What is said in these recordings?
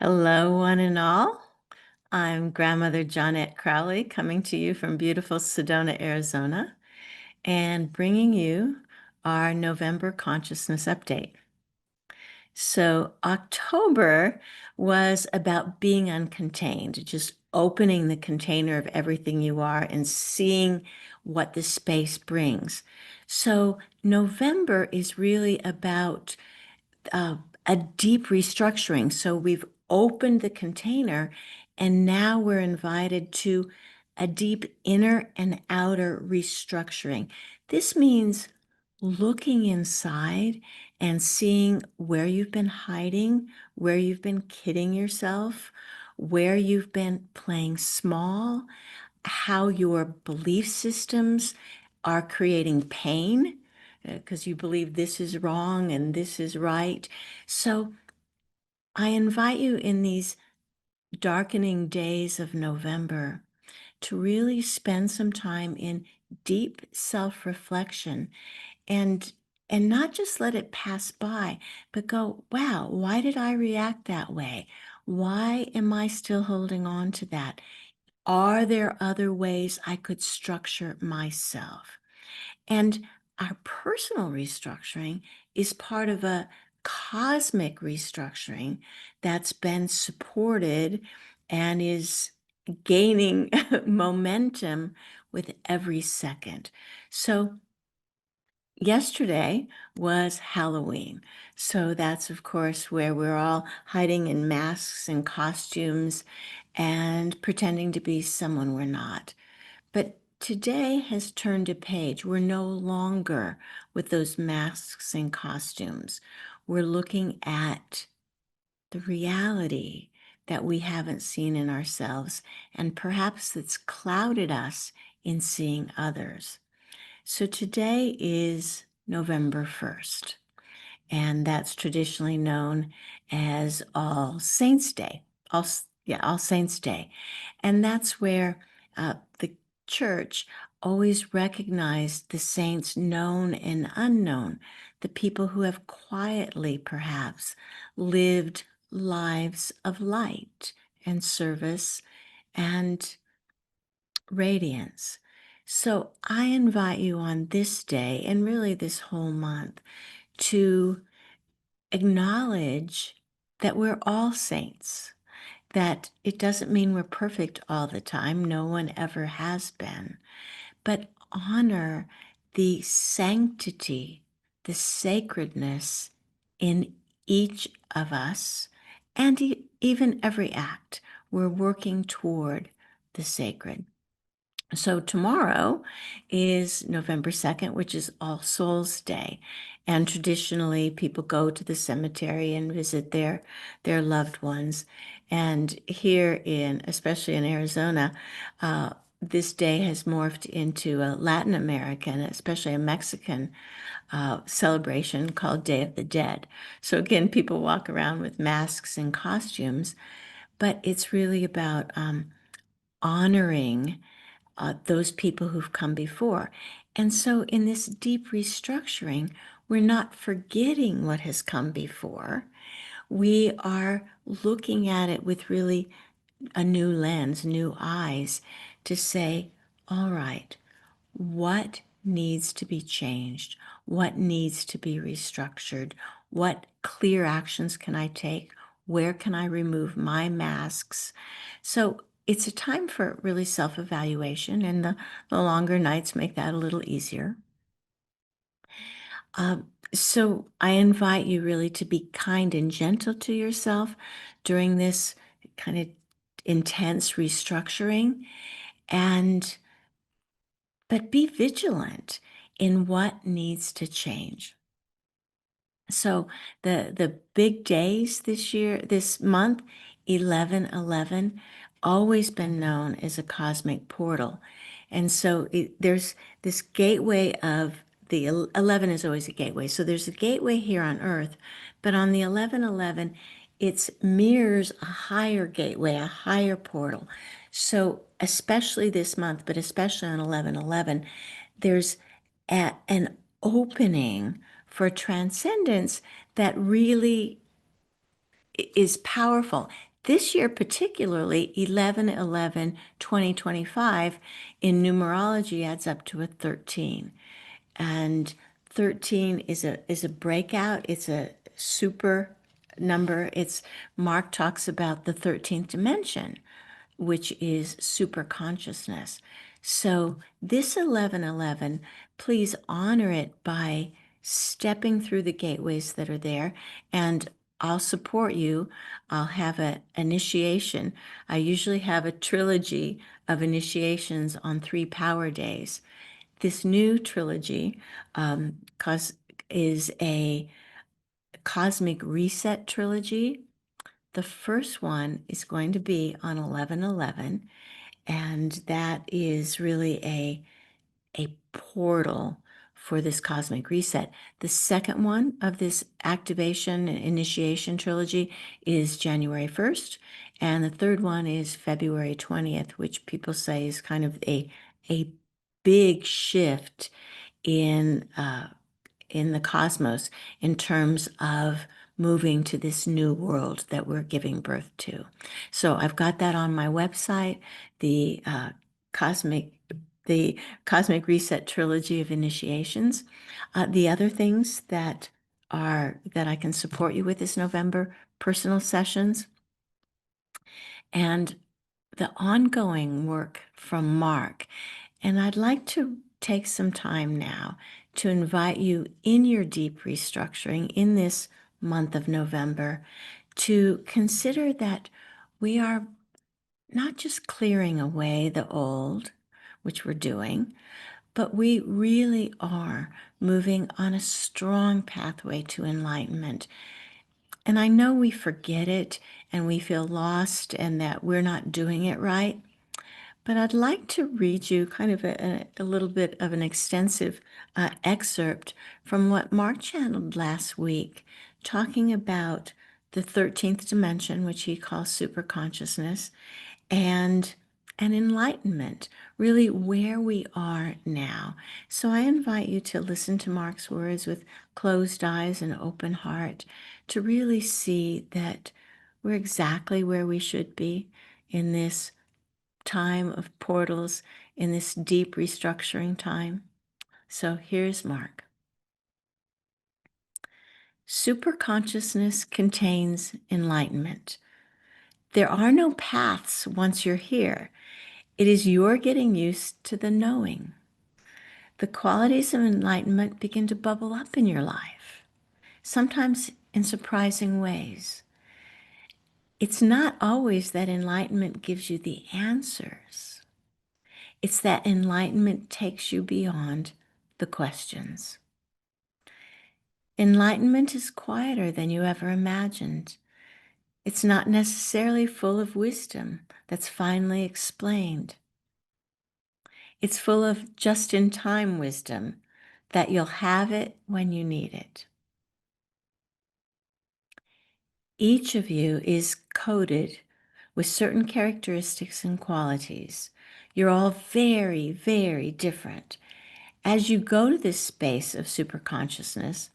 Hello, one and all. I'm grandmother Jonette Crowley coming to you from beautiful Sedona, Arizona, and bringing you our November consciousness update. So, October was about being uncontained, just opening the container of everything you are and seeing what the space brings. So, November is really about uh, a deep restructuring. So we've opened the container and now we're invited to a deep inner and outer restructuring. This means looking inside and seeing where you've been hiding, where you've been kidding yourself, where you've been playing small, how your belief systems are creating pain because you believe this is wrong and this is right. So I invite you in these darkening days of November to really spend some time in deep self-reflection and not just let it pass by, but go, wow, why did I react that way? Why am I still holding on to that? Are there other ways I could structure myself? And our personal restructuring is part of a cosmic restructuring that's been supported and is gaining momentum with every second. So, yesterday was Halloween. So, that's, of course, where we're all hiding in masks and costumes and pretending to be someone we're not. But today has turned a page. We're no longer with those masks and costumes. We're looking at the reality that we haven't seen in ourselves, and perhaps it's clouded us in seeing others. So today is November 1st, and that's traditionally known as All Saints Day. All Saints Day. And that's where the church always recognized the saints known and unknown, the people who have quietly perhaps lived lives of light and service and radiance. So I invite you on this day and really this whole month to acknowledge that we're all saints, that it doesn't mean we're perfect all the time. No one ever has been, but honor the sanctity, the sacredness in each of us, and even every act. We're working toward the sacred. So tomorrow is November 2nd, which is All Souls Day. And traditionally, people go to the cemetery and visit their loved ones. And here especially in Arizona, this day has morphed into a Latin American, especially a Mexican celebration called Day of the Dead. So again, people walk around with masks and costumes, but it's really about honoring those people who've come before. And so in this deep restructuring, we're not forgetting what has come before. We are looking at it with really a new lens, new eyes to say, all right, what needs to be changed? What needs to be restructured? What clear actions can I take? Where can I remove my masks? So it's a time for really self-evaluation, and the longer nights make that a little easier. So I invite you really to be kind and gentle to yourself during this kind of intense restructuring, and but be vigilant in what needs to change. So the big days this month, 11/11, always been known as a cosmic portal. And so there's this gateway of 11 is always a gateway. So there's a gateway here on Earth, but on the 11/11, it mirrors a higher gateway, a higher portal. So especially this month, but especially on 11/11, there's an opening for transcendence that really is powerful. This year, particularly 11/11/2025 in numerology adds up to a 13. And 13 is a breakout. It's a super number. Mark talks about the 13th dimension, which is superconsciousness. So this 11/11, please honor it by stepping through the gateways that are there, and I'll support you. I'll have an initiation. I usually have a trilogy of initiations on 3 power days. This new trilogy is a cosmic reset trilogy. The first one is going to be on 11/11, and that is really a portal for this cosmic reset. The second one of this activation and initiation trilogy is January 1st, and the third one is February 20th, which people say is kind of a big shift in in the cosmos in terms of moving to this new world that we're giving birth to. So I've got that on my website, the cosmic the Cosmic Reset Trilogy of Initiations. The other things that I can support you with this November: personal sessions and the ongoing work from Mark. And I'd like to take some time now to invite you in your deep restructuring in this month of November to consider that we are not just clearing away the old, which we're doing, but we really are moving on a strong pathway to enlightenment. And I know we forget it and we feel lost and that we're not doing it right. But I'd like to read you kind of a little bit of an extensive excerpt from what Mark channeled last week, talking about the 13th dimension, which he calls superconsciousness, and an enlightenment, really where we are now. So I invite you to listen to Mark's words with closed eyes and open heart to really see that we're exactly where we should be in this time of portals, in this deep restructuring time. So here's Mark. Superconsciousness contains enlightenment. There are no paths once you're here. It is your getting used to the knowing. The qualities of enlightenment begin to bubble up in your life, sometimes in surprising ways. It's not always that enlightenment gives you the answers. It's that enlightenment takes you beyond the questions. Enlightenment is quieter than you ever imagined. It's not necessarily full of wisdom that's finally explained. It's full of just-in-time wisdom that you'll have it when you need it. Each of you is coded with certain characteristics and qualities. You're all very, very different. As you go to this space of superconsciousness,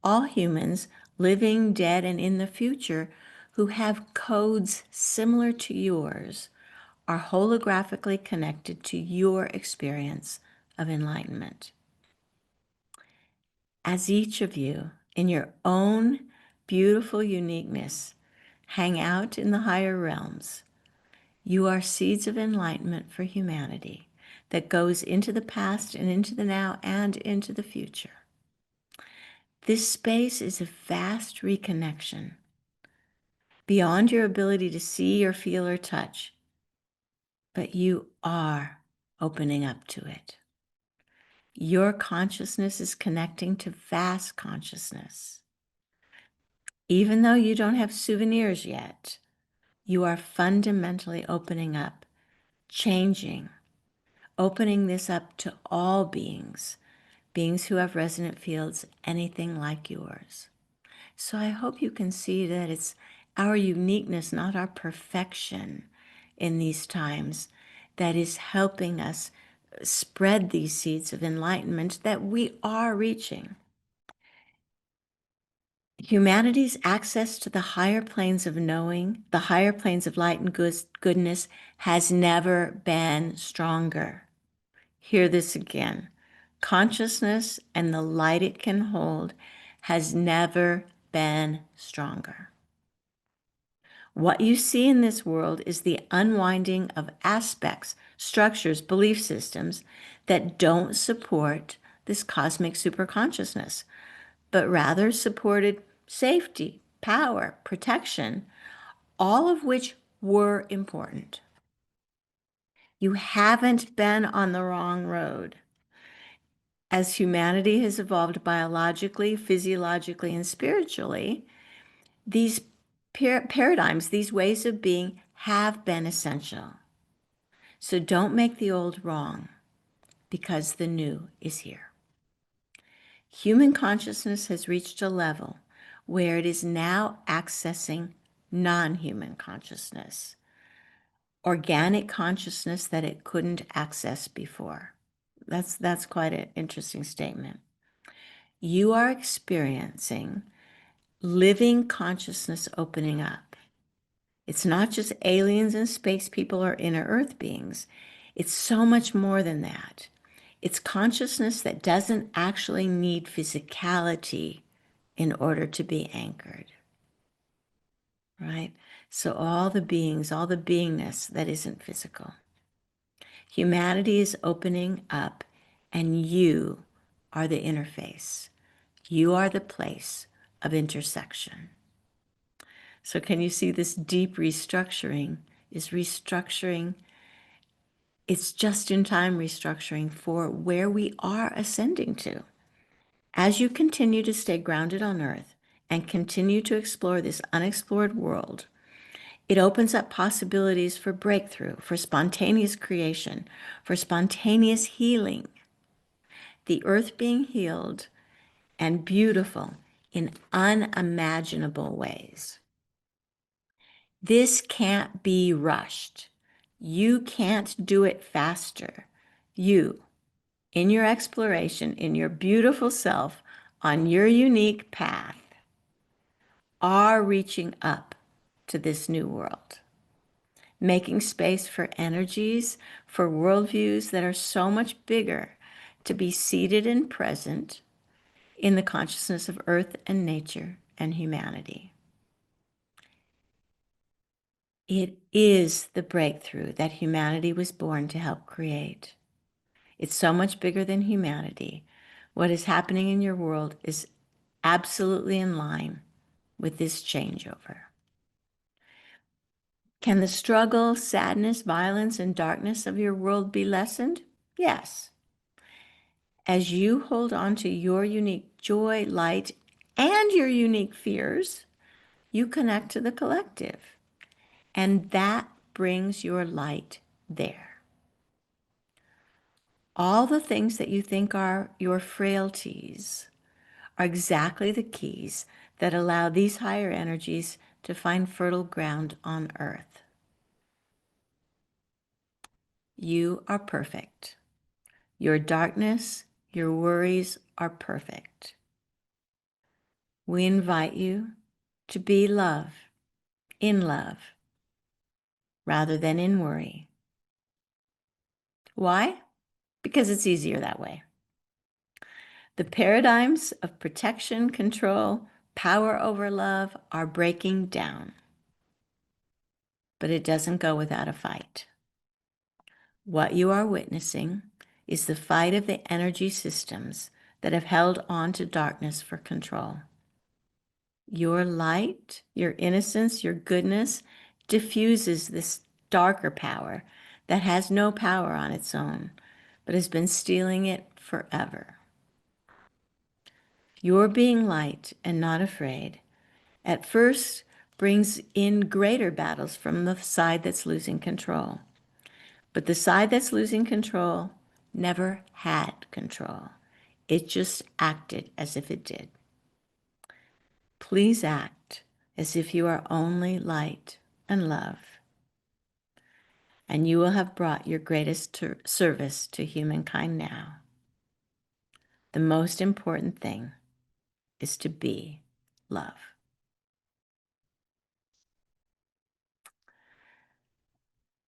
all humans, living, dead, and in the future, who have codes similar to yours, are holographically connected to your experience of enlightenment. As each of you, in your own beautiful uniqueness, hang out in the higher realms, you are seeds of enlightenment for humanity that goes into the past and into the now and into the future. This space is a vast reconnection beyond your ability to see or feel or touch, but you are opening up to it. Your consciousness is connecting to vast consciousness. Even though you don't have souvenirs yet, you are fundamentally opening up, changing, opening this up to all beings, beings who have resonant fields anything like yours. So I hope you can see that it's our uniqueness, not our perfection in these times, that is helping us spread these seeds of enlightenment that we are reaching. Humanity's access to the higher planes of knowing, the higher planes of light and goodness, has never been stronger. Hear this again. Consciousness and the light it can hold has never been stronger. What you see in this world is the unwinding of aspects, structures, belief systems that don't support this cosmic superconsciousness, but rather supported safety, power, protection, all of which were important. You haven't been on the wrong road. As humanity has evolved biologically, physiologically, and spiritually, these paradigms, these ways of being, have been essential. So don't make the old wrong, because the new is here. Human consciousness has reached a level where it is now accessing non-human consciousness, organic consciousness that it couldn't access before. That's quite an interesting statement. You are experiencing living consciousness opening up. It's not just aliens and space people or inner earth beings. It's so much more than that. It's consciousness that doesn't actually need physicality in order to be anchored, right? So all the beings, all the beingness that isn't physical. Humanity is opening up, and you are the interface. You are the place of intersection. So can you see this deep restructuring is restructuring? It's just-in-time restructuring for where we are ascending to. As you continue to stay grounded on Earth and continue to explore this unexplored world, it opens up possibilities for breakthrough, for spontaneous creation, for spontaneous healing. The Earth being healed and beautiful in unimaginable ways. This can't be rushed. You can't do it faster. You, in your exploration, in your beautiful self, on your unique path, are reaching up to this new world, making space for energies, for worldviews that are so much bigger to be seated and present in the consciousness of Earth and nature and humanity. It is the breakthrough that humanity was born to help create. It's so much bigger than humanity. What is happening in your world is absolutely in line with this changeover. Can the struggle, sadness, violence, and darkness of your world be lessened? Yes. As you hold on to your unique joy, light, and your unique fears, you connect to the collective. And that brings your light there. All the things that you think are your frailties are exactly the keys that allow these higher energies to find fertile ground on Earth. You are perfect. Your darkness, your worries are perfect. We invite you to be love, in love, rather than in worry. Why? Because it's easier that way. The paradigms of protection, control, power over love are breaking down. But it doesn't go without a fight. What you are witnessing is the fight of the energy systems that have held on to darkness for control. Your light, your innocence, your goodness diffuses this darker power that has no power on its own, but has been stealing it forever. Your being light and not afraid at first brings in greater battles from the side that's losing control. But the side that's losing control never had control. It just acted as if it did. Please act as if you are only light and love, and you will have brought your greatest service to humankind now. The most important thing is to be love.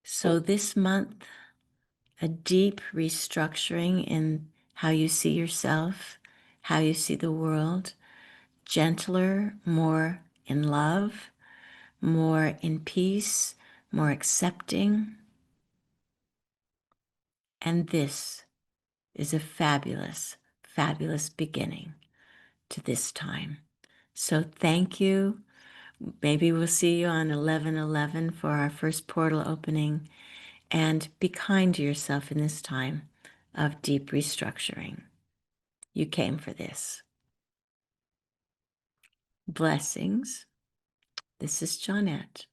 So this month, a deep restructuring in how you see yourself, how you see the world, gentler, more in love, more in peace, more accepting. And this is a fabulous, fabulous beginning to this time. So thank you. Maybe we'll see you on 11/11 for our first portal opening. And be kind to yourself in this time of deep restructuring. You came for this. Blessings. This is Jonette.